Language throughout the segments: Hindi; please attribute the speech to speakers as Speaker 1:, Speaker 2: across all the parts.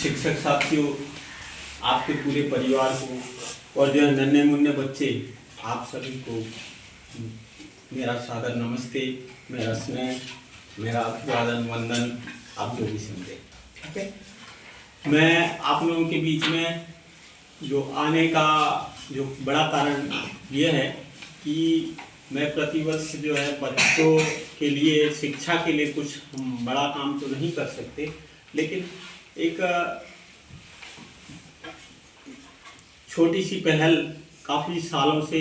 Speaker 1: शिक्षक साथियों, आपके पूरे परिवार को और जो है नन्हे मुन्ने बच्चे, आप सभी को मेरा सादर नमस्ते, मेरा स्नेह, मेरा अभिवादन वंदन आप लोग भी समझे। ठीक है, मैं आप लोगों के बीच में जो आने का जो बड़ा कारण ये है कि मैं प्रतिवर्ष जो है बच्चों के लिए शिक्षा के लिए कुछ बड़ा काम तो नहीं कर सकते, लेकिन एक छोटी सी पहल काफ़ी सालों से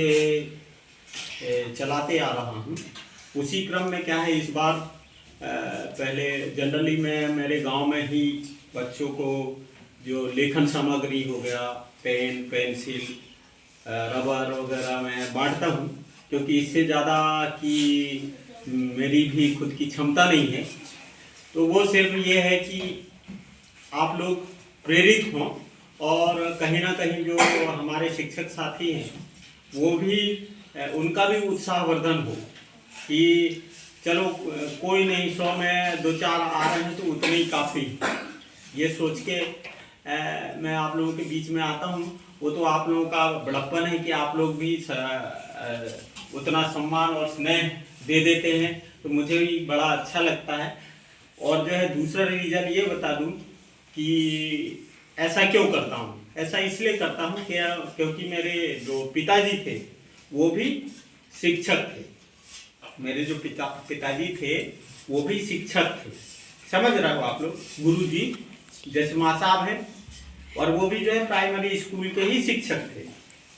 Speaker 1: चलाते आ रहा हूँ। उसी क्रम में क्या है, इस बार पहले जनरली मैं मेरे गांव में ही बच्चों को जो लेखन सामग्री हो गया, पेन, पेंसिल, रबर वगैरह मैं बांटता हूँ, क्योंकि इससे ज़्यादा की मेरी भी खुद की क्षमता नहीं है। तो वो सिर्फ ये है कि आप लोग प्रेरित हों और कहीं ना कहीं जो हमारे शिक्षक साथी हैं वो भी, उनका भी उत्साहवर्धन हो कि चलो कोई नहीं, 100 में 2-4 आ रहे हैं तो उतने ही काफ़ी। ये सोच के मैं आप लोगों के बीच में आता हूँ। वो तो आप लोगों का बड़प्पन है कि आप लोग भी उतना सम्मान और स्नेह दे देते हैं, तो मुझे भी बड़ा अच्छा लगता है। और जो है दूसरा रीज़न ये बता दूं कि ऐसा क्यों करता हूँ। ऐसा इसलिए करता हूँ कि क्योंकि मेरे जो पिताजी थे वो भी शिक्षक थे। मेरे जो पिताजी थे वो भी शिक्षक थे, समझ रहे हो आप लोग, गुरुजी जैसे माँ साहब हैं, और वो भी जो है प्राइमरी स्कूल के ही शिक्षक थे,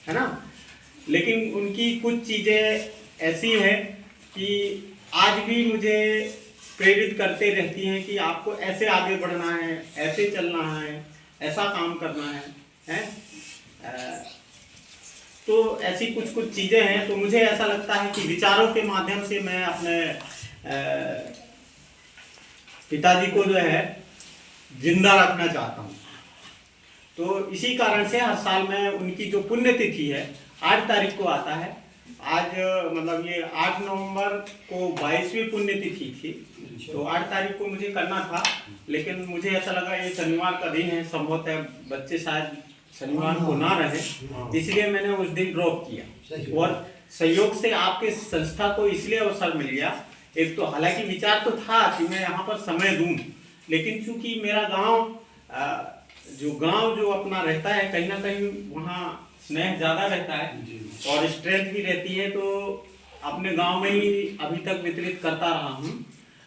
Speaker 1: है ना। लेकिन उनकी कुछ चीज़ें ऐसी हैं कि आज भी मुझे प्रेरित करते रहती हैं कि आपको ऐसे आगे बढ़ना है, ऐसे चलना है, ऐसा काम करना है? तो ऐसी कुछ कुछ चीज़ें हैं। तो मुझे ऐसा लगता है कि विचारों के माध्यम से मैं अपने पिताजी को जो है जिंदा रखना चाहता हूँ। तो इसी कारण से हर साल में उनकी जो पुण्यतिथि है 8 तारीख को आता है। आज मतलब ये 8 नवंबर को 22वीं पुण्यतिथि थी, तो 8 तारीख को मुझे करना था, लेकिन मुझे ऐसा लगा ये शनिवार का दिन है, संभवतः बच्चे शायद शनिवार को ना रहे, इसलिए मैंने उस दिन ड्रॉप किया। और सहयोग से आपके संस्था को इसलिए अवसर मिल गया। एक तो हालांकि विचार तो था कि मैं यहाँ पर समय दूं, लेकिन चूंकि मेरा गांव जो अपना रहता है, कहीं ना कहीं वहाँ स्नेह ज़्यादा रहता है और स्ट्रेंथ भी रहती है, तो अपने गांव में ही अभी तक वितरित करता रहा हूँ।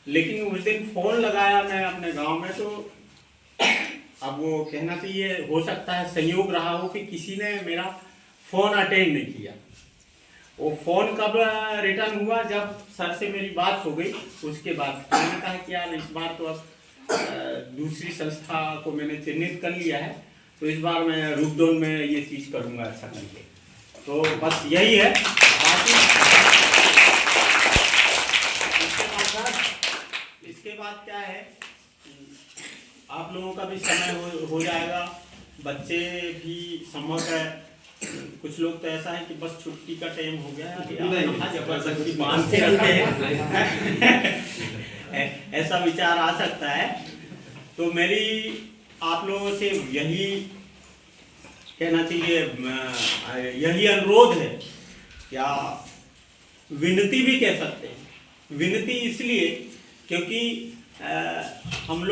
Speaker 1: लेकिन उस दिन फ़ोन लगाया मैं अपने गांव में, तो अब वो कहना चाहिए, हो सकता है संयोग रहा हो कि किसी ने मेरा फ़ोन अटेंड नहीं किया। वो फ़ोन कब रिटर्न हुआ, जब सर से मेरी बात हो गई, उसके बाद मैंने कहा कि यार इस बार तो अब दूसरी संस्था को मैंने चिन्हित कर लिया है, तो इस बार मैं रूपदोन में ये चीज़ करूँगा अच्छा करके। तो बस यही है। बाकी इसके बाद क्या है, आप लोगों का भी समय हो जाएगा, बच्चे भी संभव है, कुछ लोग तो ऐसा है कि बस छुट्टी का टाइम हो गया है, जबरदस्ती बांध के रखते हैं ऐसा विचार आ सकता है। तो मेरी आप लोगों से यही कहना चाहिए, यही अनुरोध है, या विनती भी कह सकते हैं। विनती इसलिए क्योंकि हम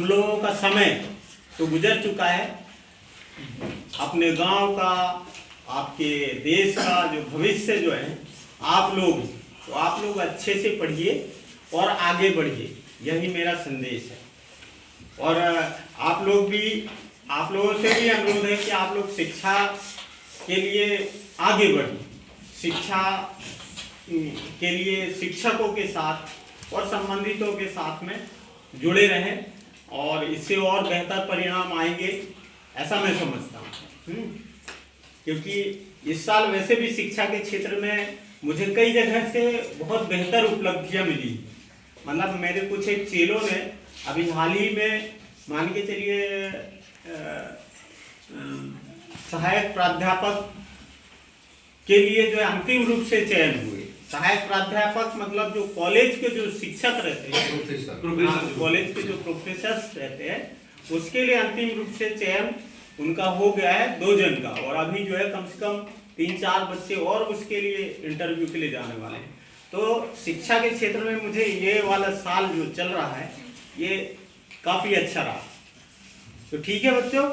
Speaker 1: लोगों का समय तो गुजर चुका है, अपने गांव का, आपके देश का जो भविष्य जो है, आप लोग अच्छे से पढ़िए और आगे बढ़िए, यही मेरा संदेश है। और आप लोगों से भी अनुरोध है कि आप लोग शिक्षा के लिए आगे बढ़िए, शिक्षा के लिए शिक्षकों के साथ और संबंधितों के साथ में जुड़े रहें, और इससे और बेहतर परिणाम आएंगे, ऐसा मैं समझता हूँ। क्योंकि इस साल वैसे भी शिक्षा के क्षेत्र में मुझे कई जगह से बहुत बेहतर उपलब्धियाँ मिली। मतलब मेरे कुछ एक चेलों ने अभी हाल ही में, मान के चलिए, सहायक प्राध्यापक के लिए जो है अंतिम रूप से चयन हुए। सहायक प्राध्यापक मतलब जो कॉलेज के जो शिक्षक रहते हैं, कॉलेज के जो प्रोफेसर रहते हैं, उसके लिए अंतिम रूप से चयन उनका हो गया है 2 जन का, और अभी जो है कम से कम 3-4 बच्चे और उसके लिए इंटरव्यू के लिए जाने वाले हैं। तो शिक्षा के क्षेत्र में मुझे ये वाला साल जो चल रहा है ये काफ़ी अच्छा रहा। तो ठीक है बच्चों।